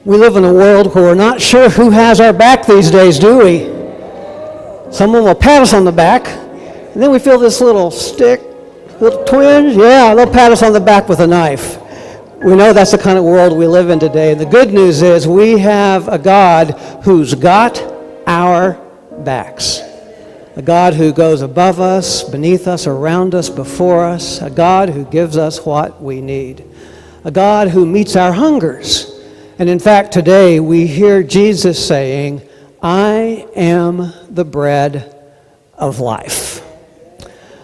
We live in a world where we're not sure who has our back these days, do we? Someone will pat us on the back, and then we feel this little stick, little twinge. Yeah, they'll pat us on the back with a knife. We know that's the kind of world we live in today. The good news is we have a God who's got our backs. A God who goes above us, beneath us, around us, before us. A God who gives us what we need. A God who meets our hungers. And in fact, today we hear Jesus saying, I am the bread of life.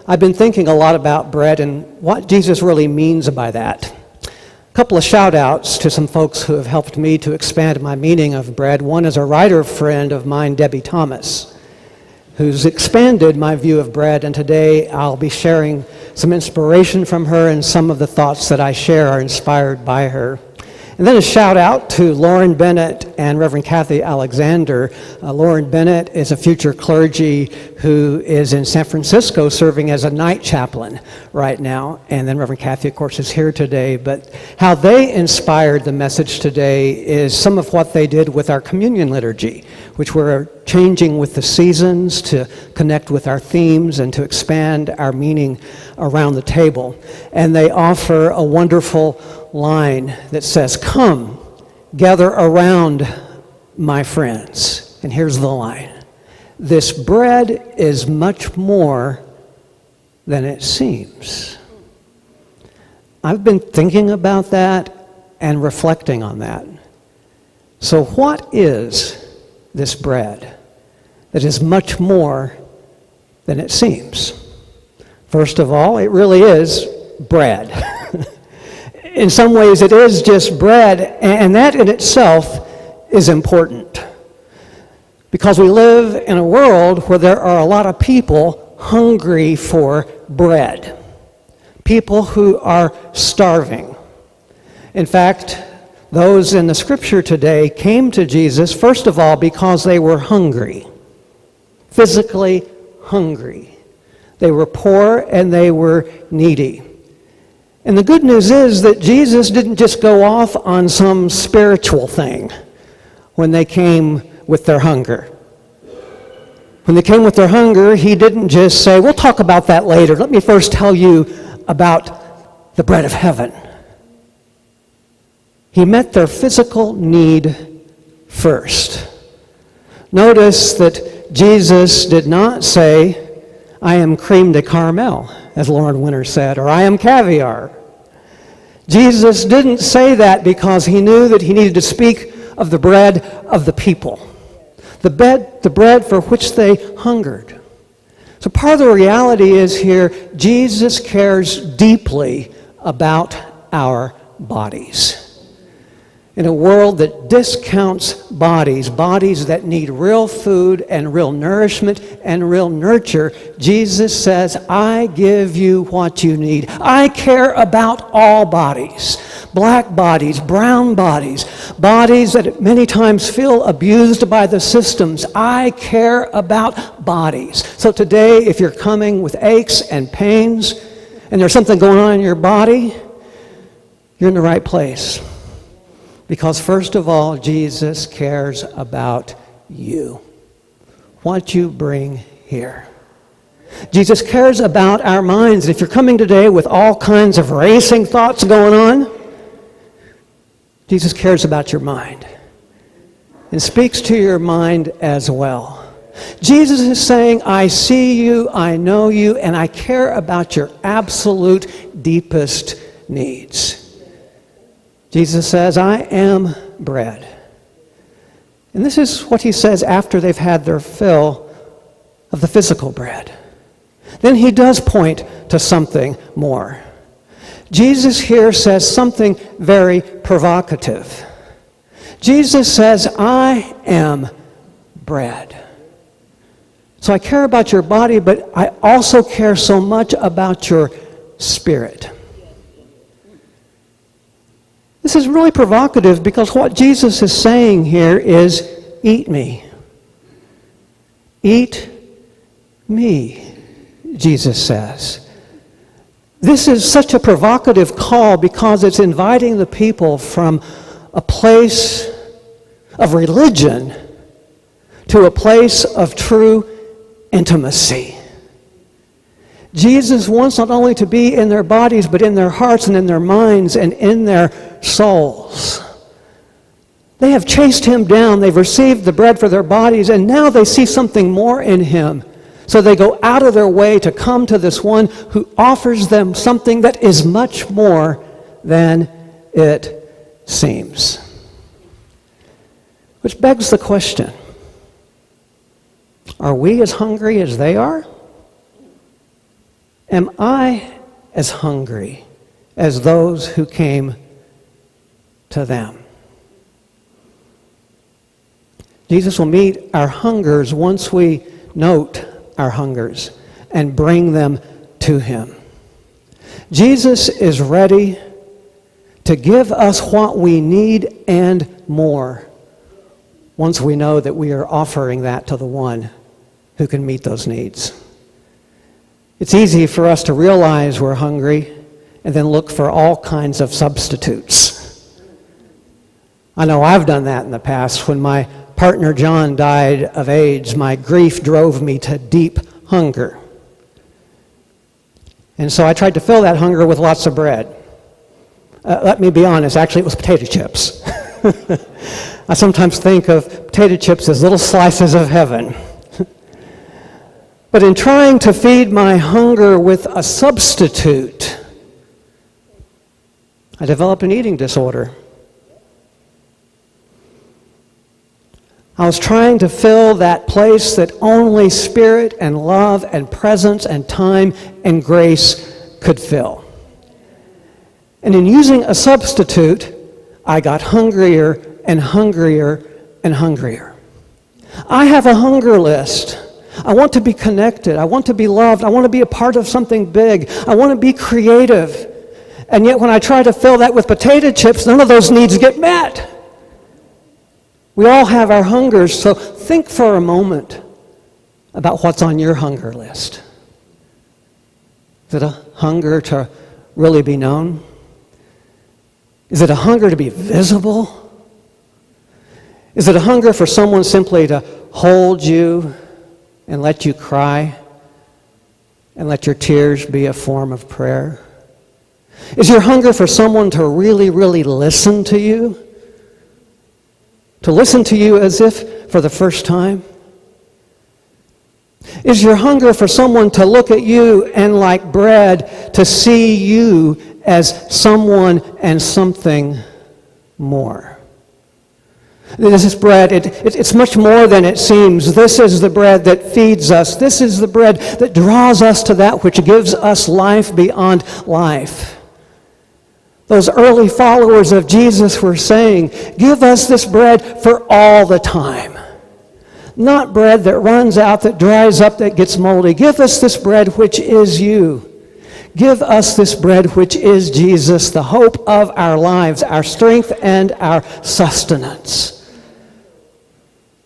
I've been thinking a lot about bread and what Jesus really means by that. A couple of shout-outs to some folks who have helped me to expand my meaning of bread. One is a writer friend of mine, Debbie Thomas, who's expanded my view of bread, and today I'll be sharing some inspiration from her, and some of the thoughts that I share are inspired by her. And then a shout out to Lauren Bennett and Reverend Kathy Alexander. Lauren Bennett is a future clergy who is in San Francisco serving as a night chaplain right now. And then Reverend Kathy, of course, is here today. But how they inspired the message today is some of what they did with our communion liturgy, which we're changing with the seasons to connect with our themes and to expand our meaning around the table. And they offer a wonderful line that says, come, gather around my friends. And here's the line. This bread is much more than it seems. I've been thinking about that and reflecting on that. So what is this bread that is much more than it seems? First of all, it really is bread. In some ways, it is just bread, and that in itself is important. Because we live in a world where there are a lot of people hungry for bread. People who are starving. In fact, those in the scripture today came to Jesus, first of all, because they were hungry. Physically hungry. They were poor and they were needy. And the good news is that Jesus didn't just go off on some spiritual thing when they came with their hunger. When they came with their hunger, he didn't just say, we'll talk about that later. Let me first tell you about the bread of heaven. He met their physical need first. Notice that Jesus did not say, I am creme de caramel, as Lauren Winter said, or I am caviar. Jesus didn't say that because he knew that he needed to speak of the bread of the people, the bread for which they hungered. So part of the reality is here, Jesus cares deeply about our bodies. In a world that discounts bodies that need real food and real nourishment and real nurture, Jesus says, I give you what you need. I care about all bodies. Black bodies, brown bodies, bodies that many times feel abused by the systems. I care about bodies. So today, if you're coming with aches and pains and there's something going on in your body, you're in the right place. Because first of all, Jesus cares about you. What you bring here. Jesus cares about our minds. If you're coming today with all kinds of racing thoughts going on, Jesus cares about your mind and speaks to your mind as well. Jesus is saying, I see you, I know you, and I care about your absolute deepest needs. Jesus says, I am bread. And this is what he says after they've had their fill of the physical bread. Then he does point to something more. Jesus here says something very provocative. Jesus says, I am bread. So I care about your body, but I also care so much about your spirit. This is really provocative because what Jesus is saying here is, eat me. Eat me, Jesus says. This is such a provocative call because it's inviting the people from a place of religion to a place of true intimacy. Jesus wants not only to be in their bodies, but in their hearts and in their minds and in their souls. They have chased him down. They've received the bread for their bodies, and now they see something more in him. So they go out of their way to come to this one who offers them something that is much more than it seems. Which begs the question, are we as hungry as they are? Am I as hungry as those who came to them? Jesus will meet our hungers once we note our hungers and bring them to him. Jesus is ready to give us what we need and more once we know that we are offering that to the one who can meet those needs. It's easy for us to realize we're hungry and then look for all kinds of substitutes. I know I've done that in the past. When my partner John died of AIDS, my grief drove me to deep hunger. And so I tried to fill that hunger with lots of bread. Let me be honest, actually it was potato chips. I sometimes think of potato chips as little slices of heaven. But in trying to feed my hunger with a substitute, I developed an eating disorder. I was trying to fill that place that only Spirit and love and presence and time and grace could fill. And in using a substitute, I got hungrier and hungrier and hungrier. I have a hunger list. I want to be connected. I want to be loved. I want to be a part of something big. I want to be creative. And yet when I try to fill that with potato chips, none of those needs get met. We all have our hungers, so think for a moment about what's on your hunger list. Is it a hunger to really be known? Is it a hunger to be visible? Is it a hunger for someone simply to hold you and let you cry and let your tears be a form of prayer? Is your hunger for someone to really, really listen to you? To listen to you as if for the first time? Is your hunger for someone to look at you and like bread to see you as someone and something more? This is bread. It's much more than it seems. This is the bread that feeds us. This is the bread that draws us to that which gives us life beyond life. Those early followers of Jesus were saying, give us this bread for all the time. Not bread that runs out, that dries up, that gets moldy. Give us this bread which is you. Give us this bread which is Jesus, the hope of our lives, our strength and our sustenance.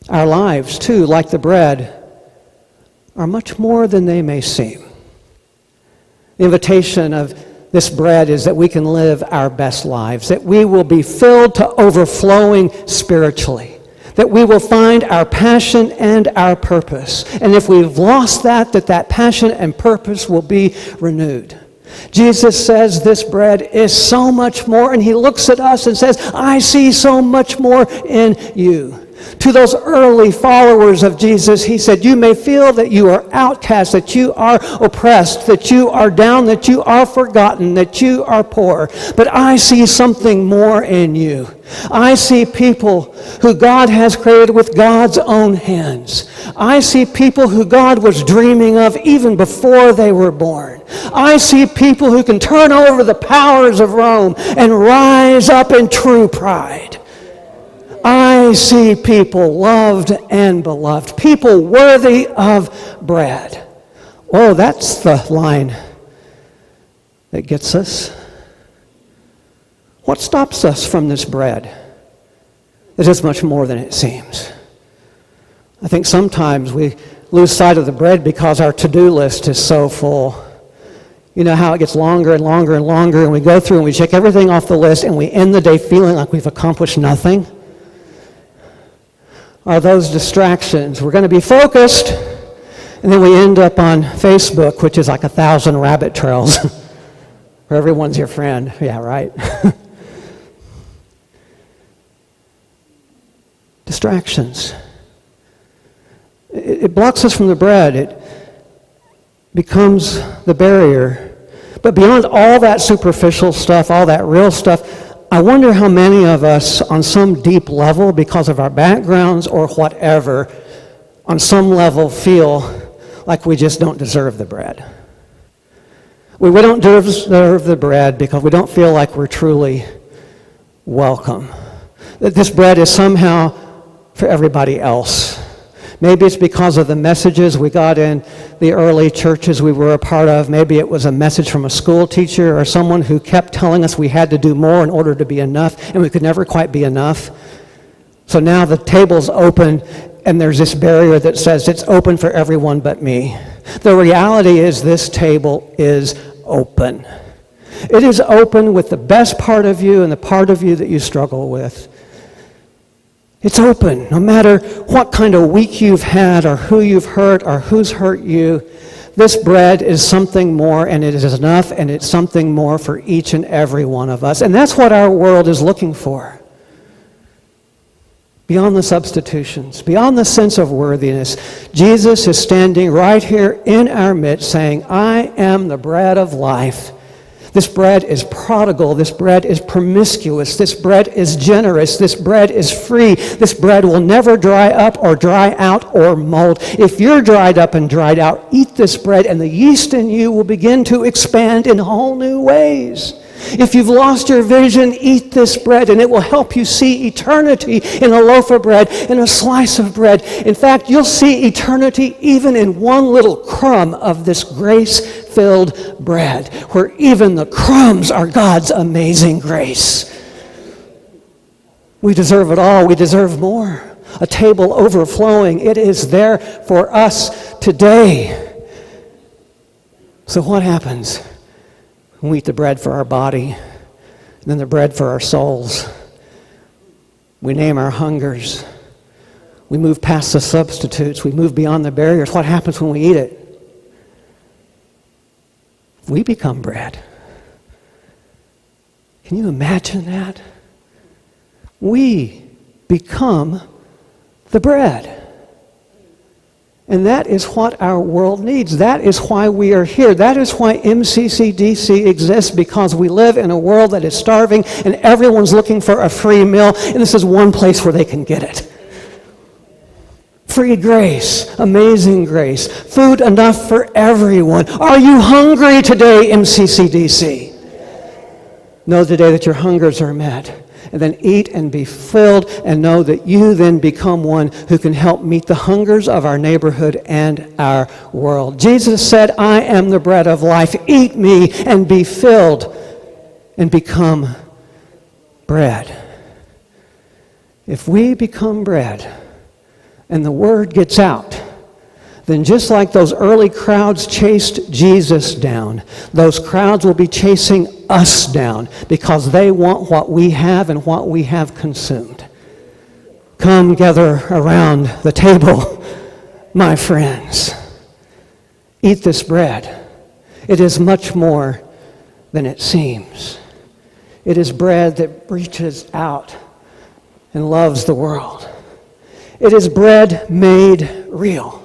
Our lives, too, like the bread, are much more than they may seem. The invitation of this bread is that we can live our best lives, that we will be filled to overflowing spiritually, that we will find our passion and our purpose. And if we've lost that passion and purpose will be renewed. Jesus says this bread is so much more, and he looks at us and says, I see so much more in you. To those early followers of Jesus, he said, you may feel that you are outcast, that you are oppressed, that you are down, that you are forgotten, that you are poor. But I see something more in you. I see people who God has created with God's own hands. I see people who God was dreaming of even before they were born. I see people who can turn over the powers of Rome and rise up in true pride. I see people loved and beloved, people worthy of bread. Oh, that's the line that gets us. What stops us from this bread that is much more than it seems? I think sometimes we lose sight of the bread because our to-do list is so full. You know how it gets longer and longer and longer, and we go through and we check everything off the list, and we end the day feeling like we've accomplished nothing? are those distractions. We're going to be focused, and then we end up on Facebook, which is like 1,000 rabbit trails, where everyone's your friend. Yeah, right? Distractions. It blocks us from the bread. It becomes the barrier. But beyond all that superficial stuff, all that real stuff, I wonder how many of us on some deep level, because of our backgrounds or whatever, on some level feel like we just don't deserve the bread. We don't deserve the bread because we don't feel like we're truly welcome. That this bread is somehow for everybody else. Maybe it's because of the messages we got in the early churches we were a part of. Maybe it was a message from a school teacher or someone who kept telling us we had to do more in order to be enough, and we could never quite be enough. So now the table's open, and there's this barrier that says it's open for everyone but me. The reality is this table is open. It is open with the best part of you and the part of you that you struggle with. It's open, no matter what kind of week you've had or who you've hurt or who's hurt you. This bread is something more, and it is enough, and it's something more for each and every one of us. And that's what our world is looking for. Beyond the substitutions, beyond the sense of worthiness, Jesus is standing right here in our midst saying, I am the bread of life. This bread is prodigal. This bread is promiscuous. This bread is generous. This bread is free. This bread will never dry up or dry out or mold. If you're dried up and dried out, eat this bread, and the yeast in you will begin to expand in whole new ways. If you've lost your vision, eat this bread, and it will help you see eternity in a loaf of bread, in a slice of bread. In fact, you'll see eternity even in one little crumb of this grace-filled bread, where even the crumbs are God's amazing grace. We deserve it all. We deserve more. A table overflowing. It is there for us today. So what happens? We eat the bread for our body, and then the bread for our souls. We name our hungers. We move past the substitutes. We move beyond the barriers. What happens when we eat it? We become bread. Can you imagine that? We become the bread. And that is what our world needs. That is why we are here. That is why MCCDC exists, because we live in a world that is starving and everyone's looking for a free meal, and this is one place where they can get it. Free grace, amazing grace, food enough for everyone. Are you hungry today, MCCDC? Know today that your hungers are met. And then eat and be filled, and know that you then become one who can help meet the hungers of our neighborhood and our world. Jesus said, I am the bread of life. Eat me and be filled and become bread. If we become bread and the word gets out, then just like those early crowds chased Jesus down, those crowds will be chasing us down because they want what we have and what we have consumed. Come gather around the table, my friends. Eat this bread. It is much more than it seems. It is bread that reaches out and loves the world. It is bread made real.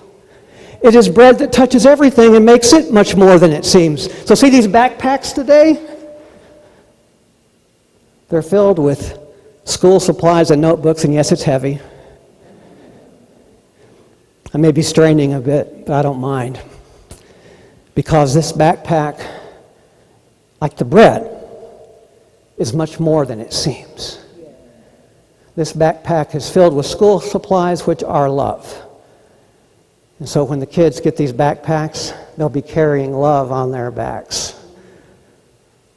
It is bread that touches everything and makes it much more than it seems. So see these backpacks today? They're filled with school supplies and notebooks, and yes, it's heavy. I may be straining a bit, but I don't mind. Because this backpack, like the bread, is much more than it seems. This backpack is filled with school supplies, which are love. And so when the kids get these backpacks, they'll be carrying love on their backs.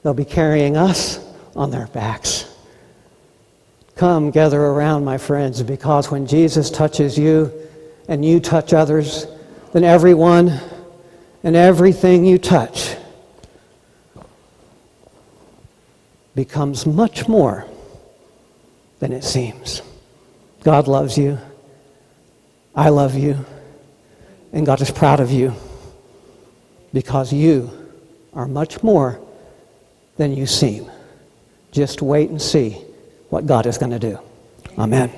They'll be carrying us on their backs. Come gather around, my friends, because when Jesus touches you and you touch others, then everyone and everything you touch becomes much more than it seems. God loves you. I love you, and God is proud of you because you are much more than you seem. Just wait and see what God is going to do. Amen.